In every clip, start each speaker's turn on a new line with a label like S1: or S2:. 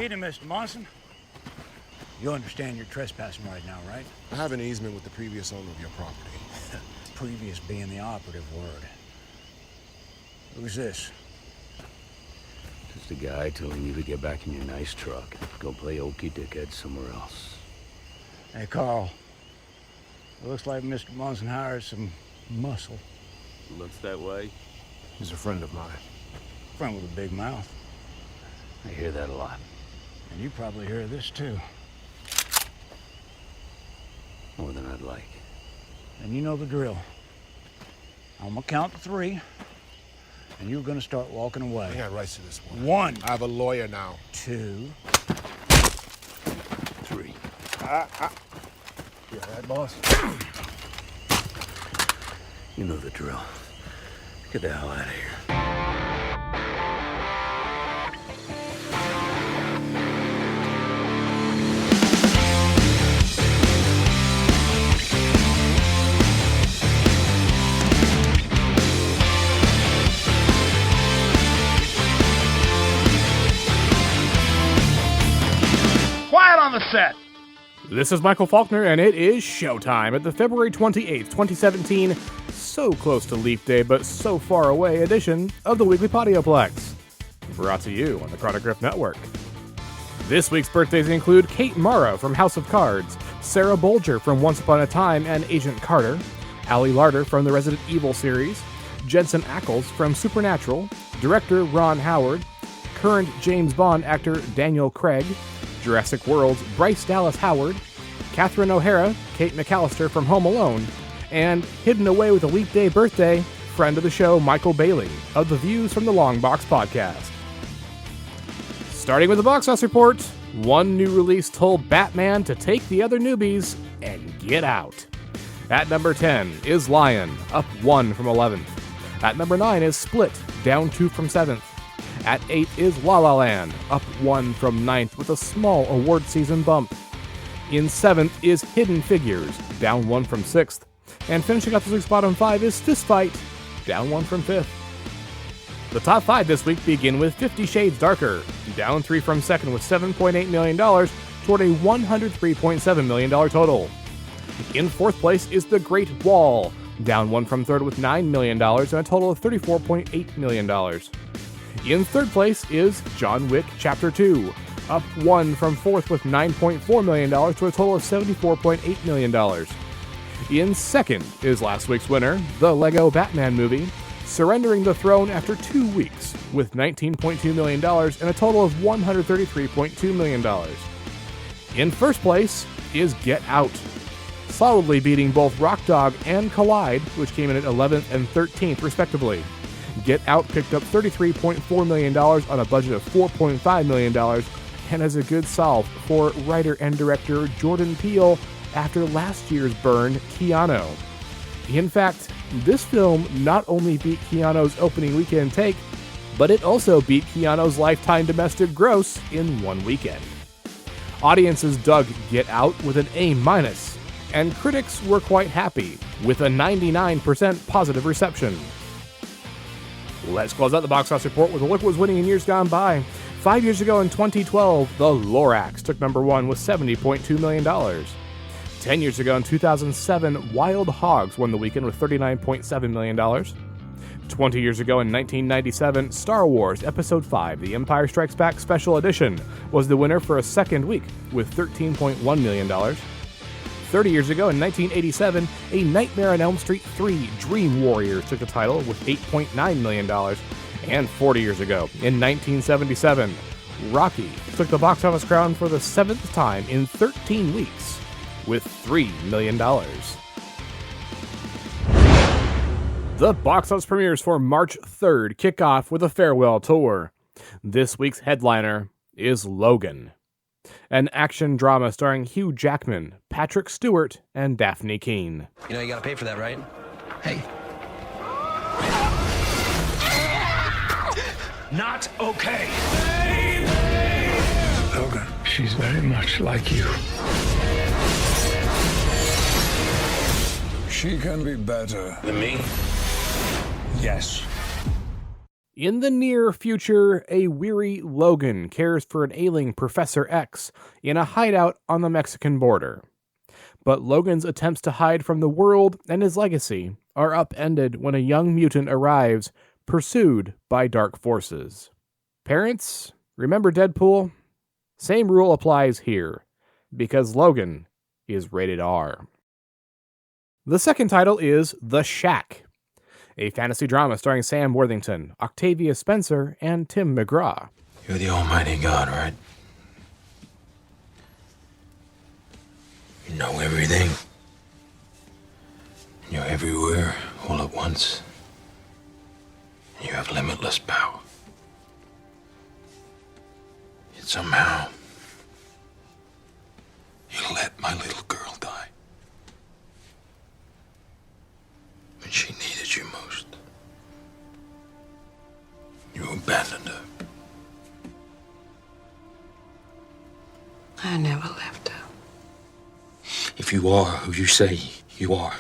S1: Evening, Mr. Monson. You understand you're trespassing right now, right?
S2: I have an easement with the previous owner of your property.
S1: Previous being the operative word. Who's this?
S3: Just a guy telling you to get back in your nice truck. Go play okie dickhead somewhere else.
S1: Hey, Carl. It looks like Mr. Monson hired some muscle.
S3: Looks that way.
S2: He's a friend of mine.
S1: Friend with a big mouth.
S3: I hear that a lot.
S1: And you probably hear this, too.
S3: More than I'd like.
S1: And you know the drill. I'm gonna count to 3, and you're gonna start walking away.
S2: I got rights to this one.
S1: 1.
S2: I have a lawyer now.
S1: 2.
S3: 3.
S2: You all right, boss?
S3: You know the drill. Get the hell out of here.
S1: Quiet on the set!
S4: This is Michael Faulkner, and it is showtime at the February 28th, 2017, so close to Leap Day but so far away edition of the Weekly Podioplex. Brought to you on the Chronograph Network. This week's birthdays include Kate Mara from House of Cards, Sarah Bolger from Once Upon a Time and Agent Carter, Ali Larter from the Resident Evil series, Jensen Ackles from Supernatural, director Ron Howard, current James Bond actor Daniel Craig, Jurassic World's Bryce Dallas Howard, Catherine O'Hara, Kate McAllister from Home Alone, and hidden away with a Leap Day birthday, friend of the show Michael Bailey of the Views from the Long Box podcast. Starting with the box office report, one new release told Batman to take the other newbies and get out. At number 10 is Lion, up 1 from 11th. At number 9 is Split, down 2 from 7th. At 8 is La La Land, up 1 from 9th with a small award season bump. In 7th is Hidden Figures, down 1 from 6th. And finishing up this week's bottom 5 is Fist Fight, down 1 from 5th. The top 5 this week begin with 50 Shades Darker, down 3 from 2nd with $7.8 million toward a $103.7 million total. In 4th place is The Great Wall, down 1 from 3rd with $9 million and a total of $34.8 million. In 3rd place is John Wick Chapter 2, up 1 from 4th with $9.4 million to a total of $74.8 million. In 2nd is last week's winner, the Lego Batman Movie, surrendering the throne after 2 weeks with $19.2 million and a total of $133.2 million. In 1st place is Get Out, solidly beating both Rock Dog and Collide, which came in at 11th and 13th respectively. Get Out picked up $33.4 million on a budget of $4.5 million and has a good solve for writer and director Jordan Peele after last year's burn, Keanu. In fact, this film not only beat Keanu's opening weekend take, but it also beat Keanu's lifetime domestic gross in one weekend. Audiences dug Get Out with an A-, and critics were quite happy with a 99% positive reception. Let's close out the box office report with a look at what was winning in years gone by. 5 years ago in 2012, The Lorax took number 1 with $70.2 million. 10 years ago in 2007, Wild Hogs won the weekend with $39.7 million. 20 years ago in 1997, Star Wars Episode 5, The Empire Strikes Back Special Edition, was the winner for a second week with $13.1 million. 30 years ago in 1987, A Nightmare on Elm Street 3, Dream Warriors took the title with $8.9 million. And 40 years ago, in 1977, Rocky took the box office crown for the 7th time in 13 weeks with $3 million. The box office premieres for March 3rd kick off with a farewell tour. This week's headliner is Logan, an action drama starring Hugh Jackman, Patrick Stewart, and Daphne Keane.
S5: You know you gotta pay for that, right? Hey.
S6: Not okay.
S7: Logan, she's very much like you. She can be better.
S6: Than me?
S7: Yes.
S4: In the near future, a weary Logan cares for an ailing Professor X in a hideout on the Mexican border. But Logan's attempts to hide from the world and his legacy are upended when a young mutant arrives, pursued by dark forces. Parents, remember Deadpool? Same rule applies here, because Logan is rated R. The second title is The Shack, a fantasy drama starring Sam Worthington, Octavia Spencer, and Tim McGraw.
S6: You're the Almighty God, right? You know everything. You're everywhere, all at once. And you have limitless power. Yet somehow, you let my little girl die. When she needed you most. You abandoned her.
S8: I never left her.
S6: If you are who you say you are,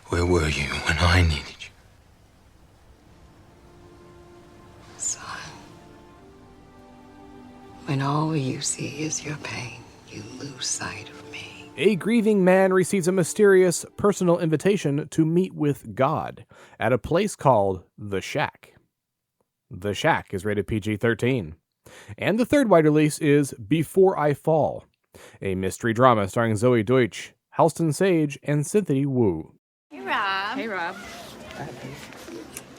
S6: where were you when I needed you?
S8: Son, when all you see is your pain, you lose sight of me.
S4: A grieving man receives a mysterious personal invitation to meet with God at a place called The Shack. The Shack is rated PG-13. And the third wide release is Before I Fall, a mystery drama starring Zoe Deutsch, Halston Sage, and Cynthia Wu.
S9: Hey, Rob.
S10: Hey, Rob.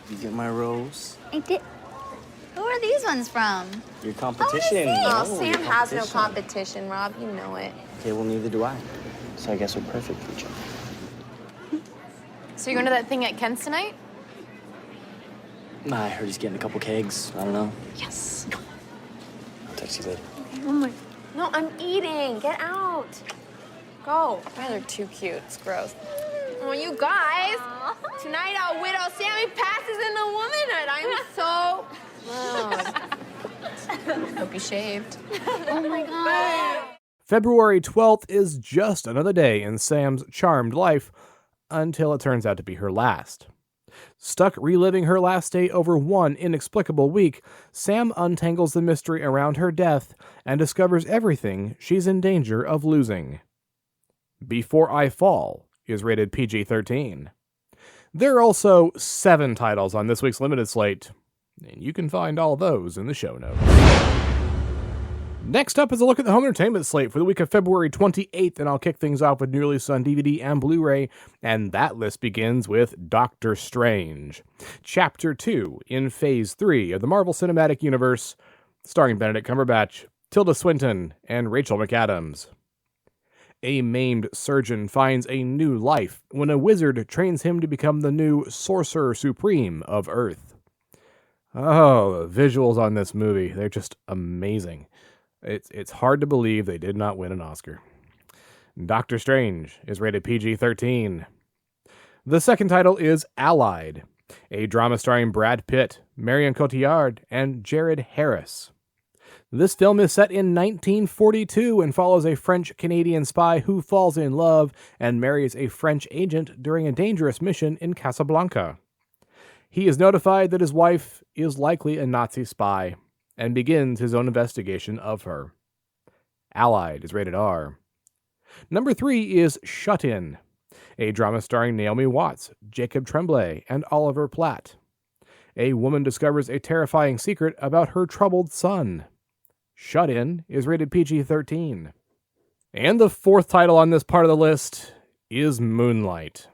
S11: You get my rose?
S9: I did. Who are these ones from?
S11: Your competition.
S9: Oh,
S10: Sam has no competition, Rob. You know it.
S11: Okay, well, neither do I. So I guess we're perfect for each other.
S10: So you're going to that thing at Ken's tonight?
S11: Nah, I heard he's getting a couple kegs. I don't know.
S10: Yes.
S11: I'll text you later.
S10: Oh my. No, I'm eating. Get out. Go. Man, they're too cute. It's gross. Oh, you guys. Tonight our widow Sammy passes in the womanhood. I'm so... Hope you shaved.
S9: Oh my God.
S4: February 12th is just another day in Sam's charmed life, until it turns out to be her last. Stuck reliving her last day over one inexplicable week, Sam untangles the mystery around her death and discovers everything she's in danger of losing. Before I Fall is rated PG-13. There are also 7 titles on this week's limited slate, and you can find all those in the show notes. Next up is a look at the home entertainment slate for the week of February 28th, and I'll kick things off with new release on DVD and Blu-ray, and that list begins with Doctor Strange, Chapter 2 in Phase 3 of the Marvel Cinematic Universe, starring Benedict Cumberbatch, Tilda Swinton, and Rachel McAdams. A maimed surgeon finds a new life when a wizard trains him to become the new Sorcerer Supreme of Earth. Oh, the visuals on this movie, they're just amazing. It's hard to believe they did not win an Oscar. Doctor Strange is rated PG-13. The second title is Allied, a drama starring Brad Pitt, Marion Cotillard, and Jared Harris. This film is set in 1942 and follows a French-Canadian spy who falls in love and marries a French agent during a dangerous mission in Casablanca. He is notified that his wife is likely a Nazi spy, and begins his own investigation of her. Allied is rated R. Number 3 is Shut In, a drama starring Naomi Watts, Jacob Tremblay, and Oliver Platt. A woman discovers a terrifying secret about her troubled son. Shut In is rated PG-13. And the fourth title on this part of the list is Moonlight,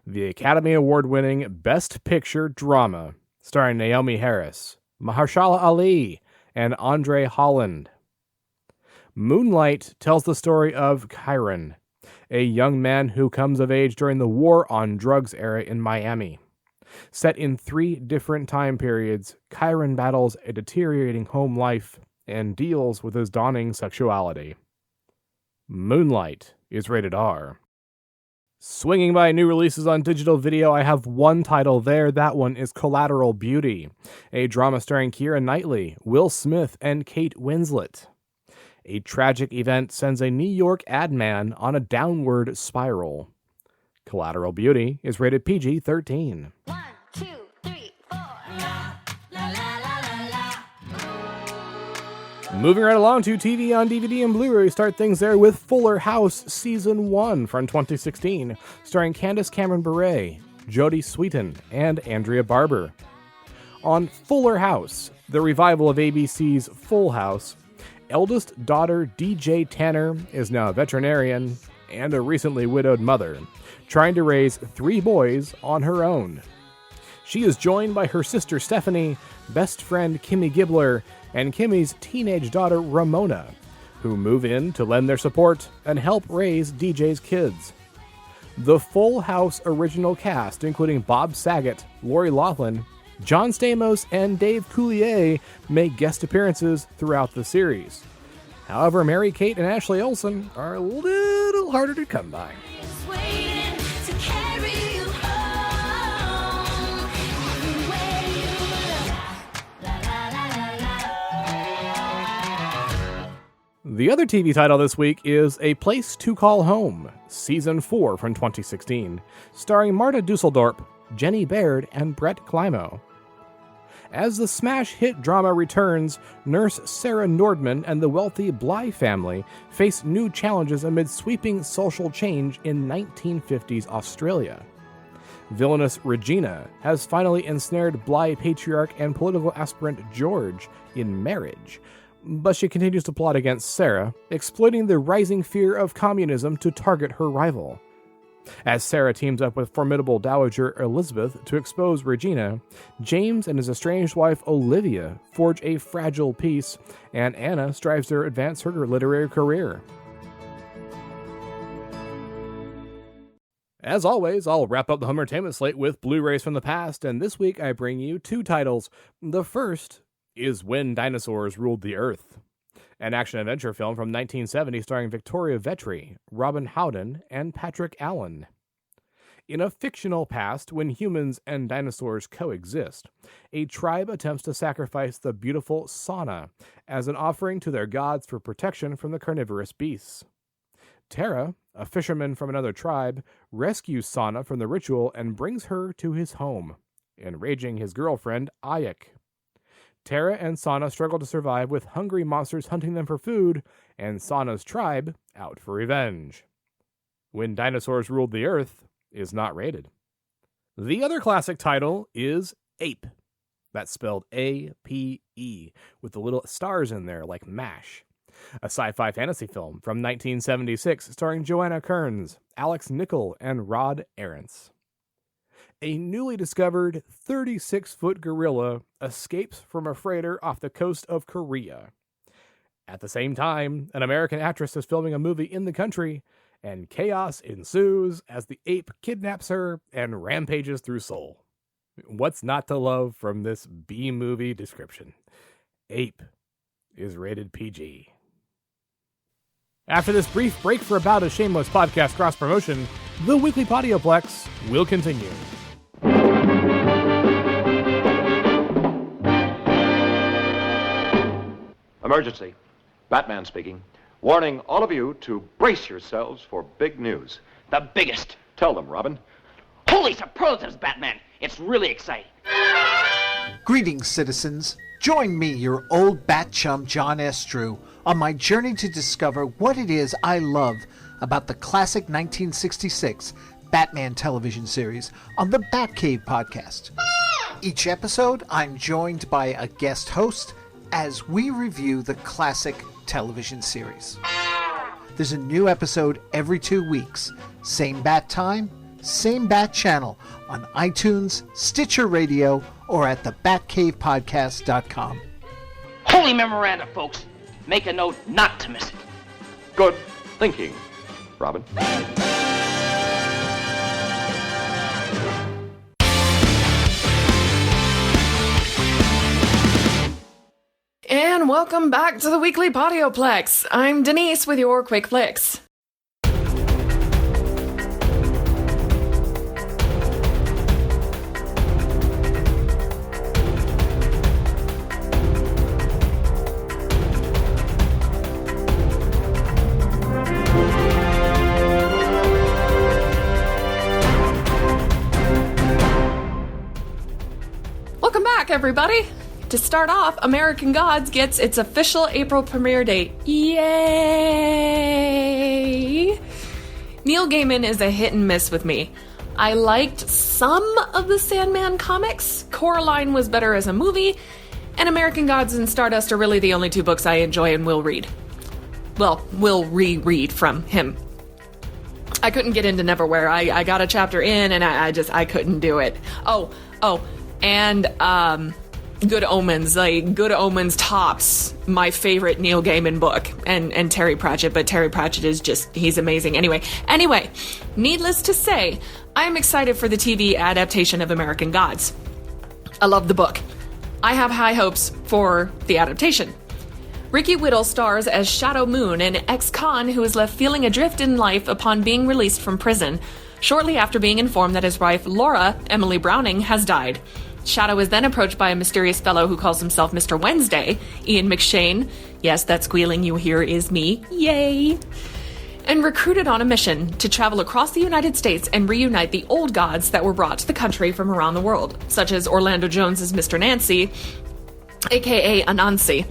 S4: the Academy Award-winning Best Picture Drama starring Naomi Harris, Mahershala Ali, and Andre Holland. Moonlight tells the story of Kyron, a young man who comes of age during the War on Drugs era in Miami. Set in 3 different time periods, Kyron battles a deteriorating home life and deals with his dawning sexuality. Moonlight is rated R. Swinging by new releases on digital video, I have one title there. That one is Collateral Beauty, a drama starring Keira Knightley, Will Smith, and Kate Winslet. A tragic event sends a New York ad man on a downward spiral. Collateral Beauty is rated PG-13.
S9: 1, 2, 3, 4.
S4: Moving right along to TV on DVD and Blu-ray, start things there with Fuller House Season 1 from 2016, starring Candace Cameron Bure, Jodie Sweetin, and Andrea Barber. On Fuller House, the revival of ABC's Full House, eldest daughter DJ Tanner is now a veterinarian and a recently widowed mother, trying to raise 3 boys on her own. She is joined by her sister Stephanie, best friend Kimmy Gibbler, and Kimmy's teenage daughter Ramona, who move in to lend their support and help raise DJ's kids. The Full House original cast, including Bob Saget, Lori Loughlin, John Stamos, and Dave Coulier, make guest appearances throughout the series. However, Mary-Kate and Ashley Olsen are a little harder to come by. The other TV title this week is A Place to Call Home, Season 4 from 2016, starring Marta Dusseldorp, Jenny Baird, and Brett Climo. As the smash hit drama returns, nurse Sarah Nordman and the wealthy Bly family face new challenges amid sweeping social change in 1950s Australia. Villainous Regina has finally ensnared Bly patriarch and political aspirant George in marriage, but she continues to plot against Sarah, exploiting the rising fear of communism to target her rival. As Sarah teams up with formidable Dowager Elizabeth to expose Regina, James and his estranged wife Olivia forge a fragile peace, and Anna strives to advance her literary career. As always, I'll wrap up the home entertainment slate with Blu-rays from the past, and this week I bring you 2 titles. The first is When Dinosaurs Ruled the Earth, an action-adventure film from 1970 starring Victoria Vetri, Robin Howden, and Patrick Allen. In a fictional past, when humans and dinosaurs coexist, a tribe attempts to sacrifice the beautiful Sana as an offering to their gods for protection from the carnivorous beasts. Tara, a fisherman from another tribe, rescues Sana from the ritual and brings her to his home, enraging his girlfriend, Ayek. Tara and Sana struggle to survive with hungry monsters hunting them for food, and Sana's tribe out for revenge. When Dinosaurs Ruled the Earth is not rated. The other classic title is Ape. That's spelled A-P-E, with the little stars in there like MASH. A sci-fi fantasy film from 1976 starring Joanna Kearns, Alex Nichol, and Rod Arentz. A newly discovered 36-foot gorilla escapes from a freighter off the coast of Korea. At the same time, an American actress is filming a movie in the country, and chaos ensues as the ape kidnaps her and rampages through Seoul. What's not to love from this B-movie description? Ape is rated PG. After this brief break for about a shameless podcast cross-promotion, the Weekly Podioplex will continue.
S12: Emergency. Batman speaking. Warning all of you to brace yourselves for big news.
S13: The biggest.
S12: Tell them, Robin.
S13: Holy superlatives, Batman. It's really exciting.
S14: Greetings, citizens. Join me, your old bat chum, John S. Drew, on my journey to discover what it is I love about the classic 1966 Batman television series on the Batcave podcast. Each episode, I'm joined by a guest host as we review the classic television series. There's a new episode every 2 weeks. Same bat time, same bat channel on iTunes, Stitcher Radio, or at thebatcavepodcast.com.
S13: Holy memoranda, folks. Make a note not to miss it.
S12: Good thinking, Robin.
S15: And welcome back to the Weekly Podioplex. I'm Denise with your Quick Flicks. back, everybody. To start off, American Gods gets its official April premiere date. Yay! Neil Gaiman is a hit and miss with me. I liked some of the Sandman comics. Coraline was better as a movie, and American Gods and Stardust are really the only two books I enjoy and will read. Well, will reread from him. I couldn't get into Neverwhere. I got a chapter in, and I couldn't do it. And Good Omens. Like, Good Omens tops my favorite Neil Gaiman book, and Terry Pratchett, but Terry Pratchett is just, he's amazing. Anyway, needless to say, I'm excited for the TV adaptation of American Gods. I love the book. I have high hopes for the adaptation. Ricky Whittle stars as Shadow Moon, an ex-con who is left feeling adrift in life upon being released from prison, shortly after being informed that his wife, Laura, Emily Browning, has died. Shadow is then approached by a mysterious fellow who calls himself Mr. Wednesday, Ian McShane. Yes, that squealing you hear is me. Yay! And recruited on a mission to travel across the United States and reunite the old gods that were brought to the country from around the world, such as Orlando Jones's Mr. Nancy, aka Anansi,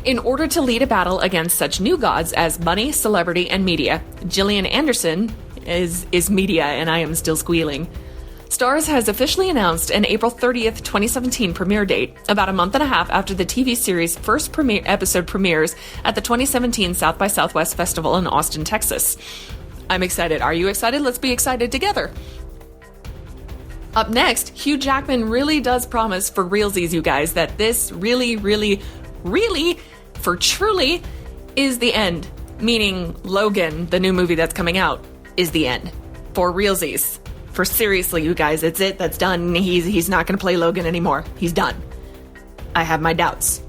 S15: in order to lead a battle against such new gods as money, celebrity, and media. Gillian Anderson is media, and I am still squealing. Starz has officially announced an April 30th, 2017 premiere date, about a month and a half after the TV series' first episode premieres at the 2017 South by Southwest Festival in Austin, Texas. I'm excited. Are you excited? Let's be excited together. Up next, Hugh Jackman really does promise for realsies, you guys, that this really, for truly, is the end. Meaning Logan, the new movie that's coming out, is the end. For realsies. For seriously, you guys, it's it. That's done. He's not going to play Logan anymore. He's done. I have my doubts.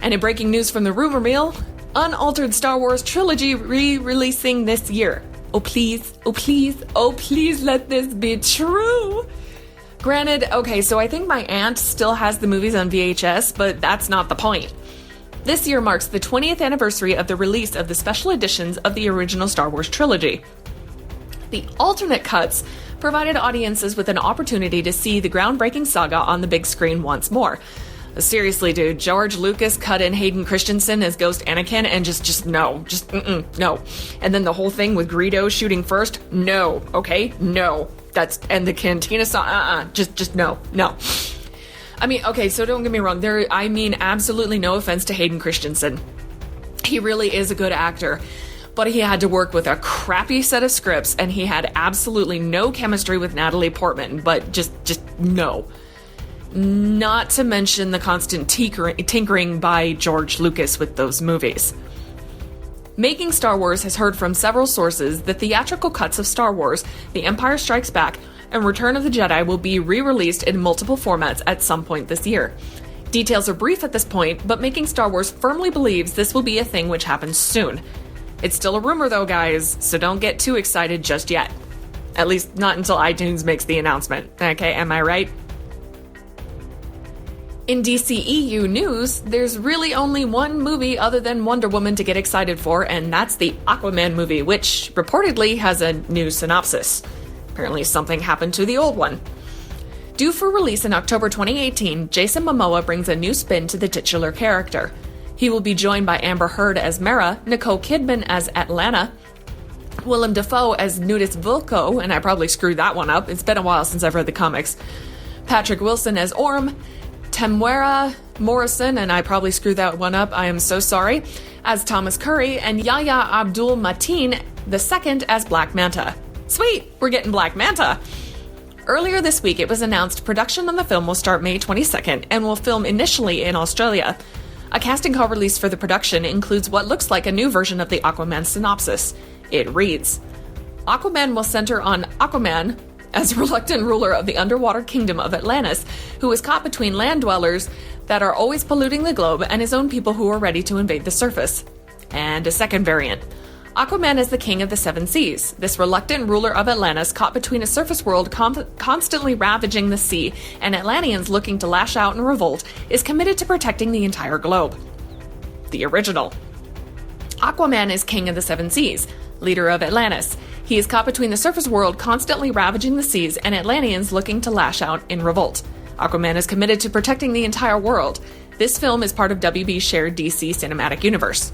S15: And in breaking news from the rumor mill, unaltered Star Wars trilogy re-releasing this year. Oh please, let this be true. Granted, okay, so I think my aunt still has the movies on VHS, but that's not the point. This year marks the 20th anniversary of the release of the special editions of the original Star Wars trilogy. The alternate cuts provided audiences with an opportunity to see the groundbreaking saga on the big screen once more. Seriously, dude, George Lucas cut in Hayden Christensen as Ghost Anakin and no. And then the whole thing with Greedo shooting first, no, okay, no. And the Cantina song, just no. I mean, okay, so don't get me wrong, I mean absolutely no offense to Hayden Christensen. He really is a good actor. But he had to work with a crappy set of scripts, and he had absolutely no chemistry with Natalie Portman, but just no. Not to mention the constant tinkering by George Lucas with those movies. Making Star Wars has heard from several sources the theatrical cuts of Star Wars, The Empire Strikes Back, and Return of the Jedi will be re-released in multiple formats at some point this year. Details are brief at this point, but Making Star Wars firmly believes this will be a thing which happens soon. It's still a rumor though, guys, so don't get too excited just yet. At least not until iTunes makes the announcement. Okay, am I right? In DCEU news, there's really only one movie other than Wonder Woman to get excited for, and that's the Aquaman movie, which reportedly has a new synopsis. Apparently something happened to the old one. Due for release in October 2018, Jason Momoa brings a new spin to the titular character. He will be joined by Amber Heard as Mera, Nicole Kidman as Atlanta, Willem Dafoe as Nudis Vulko, and I probably screwed that one up. It's been a while since I've read the comics. Patrick Wilson as Orm, Temuera Morrison, and I probably screwed that one up. I am so sorry, as Thomas Curry, and Yahya Abdul-Mateen II as Black Manta. Sweet, we're getting Black Manta. Earlier this week, it was announced production on the film will start May 22nd and will film initially in Australia. A casting call release for the production includes what looks like a new version of the Aquaman synopsis. It reads, Aquaman will center on Aquaman as a reluctant ruler of the underwater kingdom of Atlantis, who is caught between land dwellers that are always polluting the globe and his own people who are ready to invade the surface. And a second variant. Aquaman is the king of the seven seas. This reluctant ruler of Atlantis caught between a surface world constantly ravaging the sea and Atlanteans looking to lash out and revolt is committed to protecting the entire globe. The original. Aquaman is king of the seven seas, leader of Atlantis. He is caught between the surface world constantly ravaging the seas and Atlanteans looking to lash out in revolt. Aquaman is committed to protecting the entire world. This film is part of WB's shared DC cinematic universe.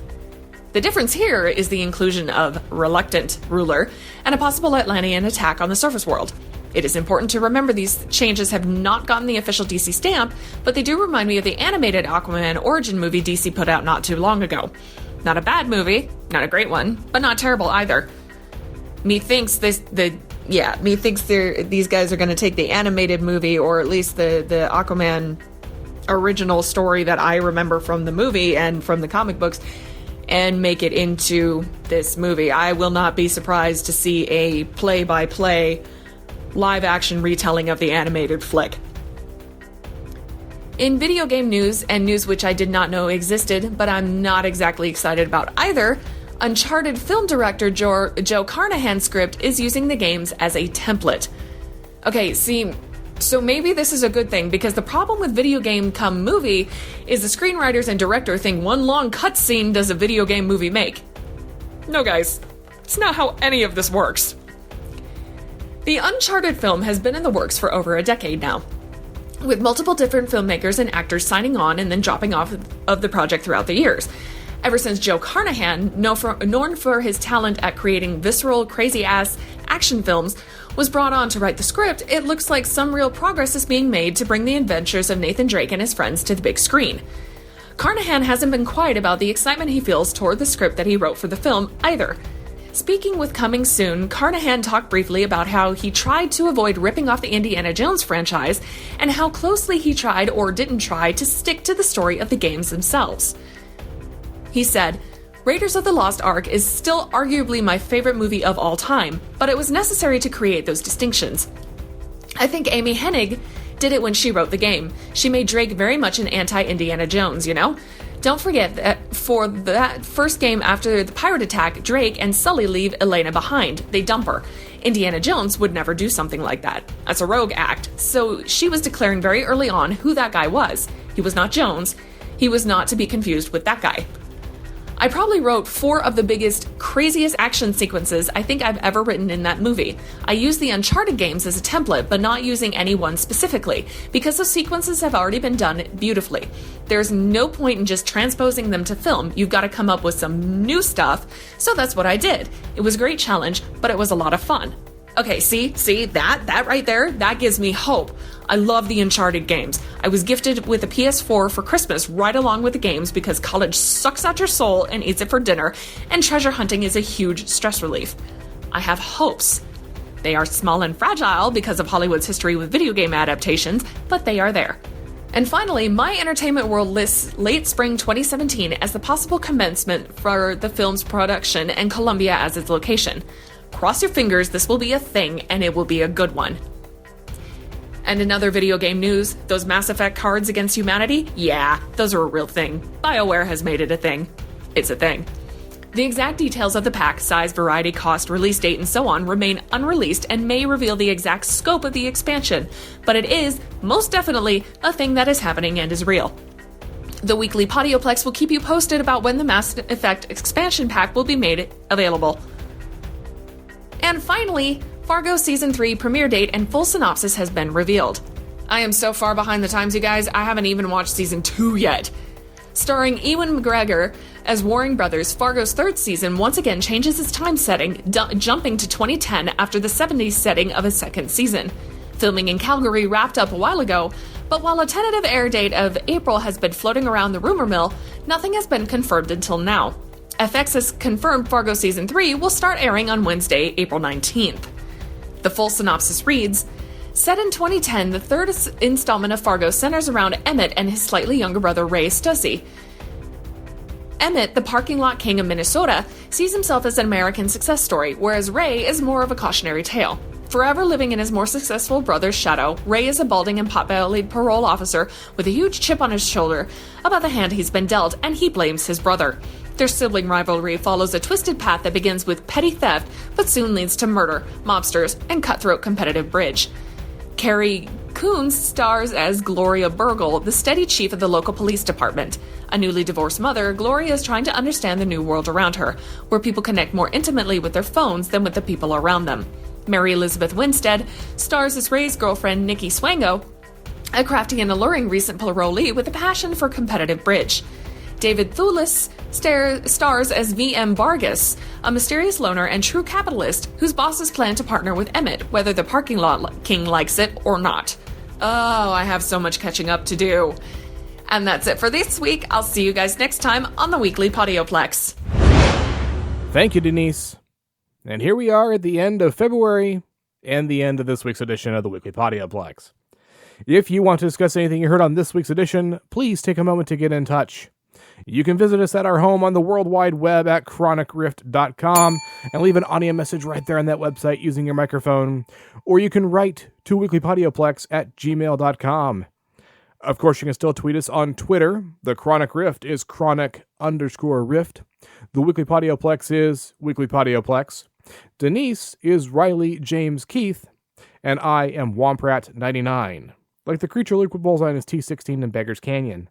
S15: The difference here is the inclusion of reluctant ruler and a possible Atlantean attack on the surface world. It is important to remember these changes have not gotten the official DC stamp, but they do remind me of the animated Aquaman origin movie DC put out not too long ago. Not a bad movie, not a great one, but not terrible either. Methinks these guys are going to take the animated movie, or at least the Aquaman original story that I remember from the movie and from the comic books, and make it into this movie. I will not be surprised to see a play-by-play live-action retelling of the animated flick. In video game news, and news which I did not know existed, but I'm not exactly excited about either, Uncharted film director Joe Carnahan's script is using the games as a template. Okay, see, so maybe this is a good thing, because the problem with video game come movie is the screenwriters and director think one long cutscene does a video game movie make. No, guys, it's not how any of this works. The Uncharted film has been in the works for over a decade now, with multiple different filmmakers and actors signing on and then dropping off of the project throughout the years. Ever since Joe Carnahan, known for his talent at creating visceral, crazy-ass action films, was brought on to write the script, it looks like some real progress is being made to bring the adventures of Nathan Drake and his friends to the big screen. Carnahan hasn't been quiet about the excitement he feels toward the script that he wrote for the film either. Speaking with Coming Soon, Carnahan talked briefly about how he tried to avoid ripping off the Indiana Jones franchise, and how closely he tried or didn't try to stick to the story of the games themselves. He said, "Raiders of the Lost Ark is still arguably my favorite movie of all time, but it was necessary to create those distinctions. I think Amy Hennig did it when she wrote the game. She made Drake very much an anti-Indiana Jones, you know? Don't forget that for that first game after the pirate attack, Drake and Sully leave Elena behind. They dump her. Indiana Jones would never do something like that. That's a rogue act. So she was declaring very early on who that guy was. He was not Jones. He was not to be confused with that guy. I probably wrote 4 of the biggest, craziest action sequences I think I've ever written in that movie. I used the Uncharted games as a template, but not using any one specifically, because those sequences have already been done beautifully. There's no point in just transposing them to film. You've got to come up with some new stuff, so that's what I did. It was a great challenge, but it was a lot of fun. Okay, see, that right there, that gives me hope. I love the Uncharted games. I was gifted with a PS4 for Christmas right along with the games because college sucks out your soul and eats it for dinner, and treasure hunting is a huge stress relief. I have hopes. They are small and fragile because of Hollywood's history with video game adaptations, but they are there. And finally, My Entertainment World lists late spring 2017 as the possible commencement for the film's production and Columbia as its location. Cross your fingers, this will be a thing, and it will be a good one. And another video game news, those Mass Effect Cards Against Humanity? Yeah, those are a real thing. BioWare has made it a thing. It's a thing. The exact details of the pack, size, variety, cost, release date, and so on remain unreleased and may reveal the exact scope of the expansion, but it is, most definitely, a thing that is happening and is real. The Weekly Podioplex will keep you posted about when the Mass Effect expansion pack will be made available. And finally, Fargo Season 3 premiere date and full synopsis has been revealed. I am so far behind the times, you guys, I haven't even watched Season 2 yet. Starring Ewan McGregor as Warring Brothers, Fargo's 3rd season once again changes its time setting, jumping to 2010 after the 70s setting of its 2nd season. Filming in Calgary wrapped up a while ago, but while a tentative air date of April has been floating around the rumor mill, nothing has been confirmed until now. FX has confirmed Fargo Season 3 will start airing on Wednesday, April 19th. The full synopsis reads, set in 2010, the 3rd installment of Fargo centers around Emmett and his slightly younger brother Ray Stussy. Emmett, the parking lot king of Minnesota, sees himself as an American success story, whereas Ray is more of a cautionary tale. Forever living in his more successful brother's shadow, Ray is a balding and pot-bellied parole officer with a huge chip on his shoulder about the hand he's been dealt, and he blames his brother. Their sibling rivalry follows a twisted path that begins with petty theft, but soon leads to murder, mobsters, and cutthroat competitive bridge. Carrie Coons stars as Gloria Burgle, the steady chief of the local police department. A newly divorced mother, Gloria is trying to understand the new world around her, where people connect more intimately with their phones than with the people around them. Mary Elizabeth Winstead stars as Ray's girlfriend, Nikki Swango, a crafty and alluring recent parolee with a passion for competitive bridge. David Thewlis stars as V.M. Vargas, a mysterious loner and true capitalist whose bosses plan to partner with Emmett, whether the parking lot king likes it or not. Oh, I have so much catching up to do. And that's it for this week. I'll see you guys next time on the Weekly Podioplex.
S4: Thank you, Denise. And here we are at the end of February and the end of this week's edition of the Weekly Podioplex. If you want to discuss anything you heard on this week's edition, please take a moment to get in touch. You can visit us at our home on the World Wide Web at chronicrift.com and leave an audio message right there on that website using your microphone, or you can write to weeklypodioplex@gmail.com. Of course, you can still tweet us on Twitter. The Chronic Rift is chronic_rift. The Weekly Podioplex is Weekly Podioplex. Denise is Riley James Keith, and I am Womprat99, like the creature Luke with bullseye in his T-16 in Beggar's Canyon.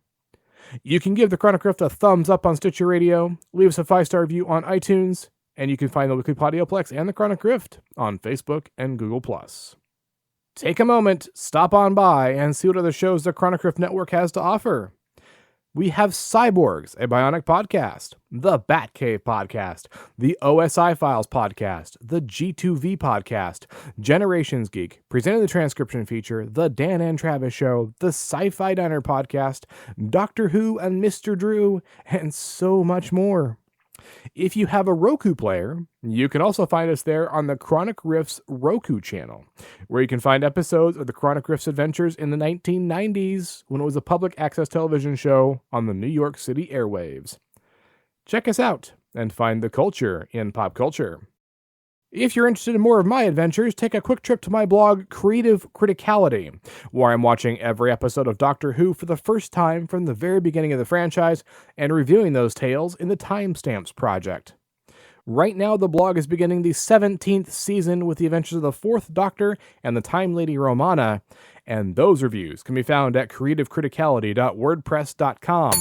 S4: You can give the Chronic Rift a thumbs up on Stitcher Radio, leave us a 5-star review on iTunes, and you can find the Weekly Podioplex and the Chronic Rift on Facebook and Google+. Take a moment, stop on by, and see what other shows the Chronic Rift Network has to offer. We have Cyborgs, a Bionic podcast, the Batcave podcast, the OSI Files podcast, the G2V podcast, Generations Geek, presenting the transcription feature, the Dan and Travis Show, the Sci-Fi Diner podcast, Doctor Who and Mr. Drew, and so much more. If you have a Roku player, you can also find us there on the Chronic Rift's Roku channel, where you can find episodes of the Chronic Rift's adventures in the 1990s when it was a public access television show on the New York City airwaves. Check us out and find the culture in pop culture. If you're interested in more of my adventures, take a quick trip to my blog, Creative Criticality, where I'm watching every episode of Doctor Who for the first time from the very beginning of the franchise and reviewing those tales in the Timestamps Project. Right now, the blog is beginning the 17th season with the adventures of the 4th Doctor and the Time Lady Romana, and those reviews can be found at creativecriticality.wordpress.com.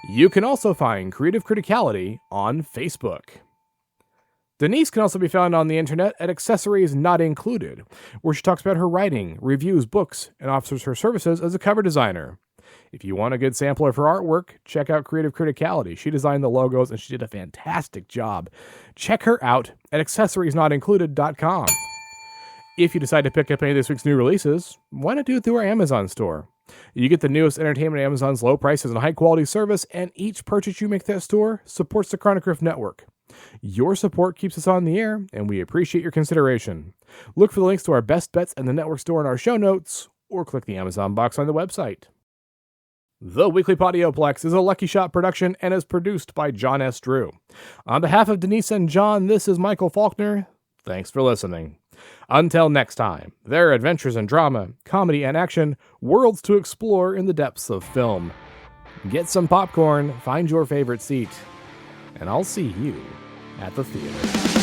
S4: You can also find Creative Criticality on Facebook. Denise can also be found on the internet at Accessories Not Included, where she talks about her writing, reviews books, and offers her services as a cover designer. If you want a good sample of her artwork, check out Creative Criticality. She designed the logos and she did a fantastic job. Check her out at accessoriesnotincluded.com. If you decide to pick up any of this week's new releases, why not do it through our Amazon store? You get the newest entertainment at Amazon's low prices and high quality service, and each purchase you make at that store supports the Chronic Rift Network. Your support keeps us on the air, and we appreciate your consideration. Look for the links to our best bets and the network store in our show notes, or click the Amazon box on the website. The Weekly Podioplex is a Lucky Shot production and is produced by John S. Drew. On behalf of Denise and John, this is Michael Faulkner. Thanks for listening. Until next time, there are adventures in drama, comedy, and action, worlds to explore in the depths of film. Get some popcorn, find your favorite seat, and I'll see you at the theater.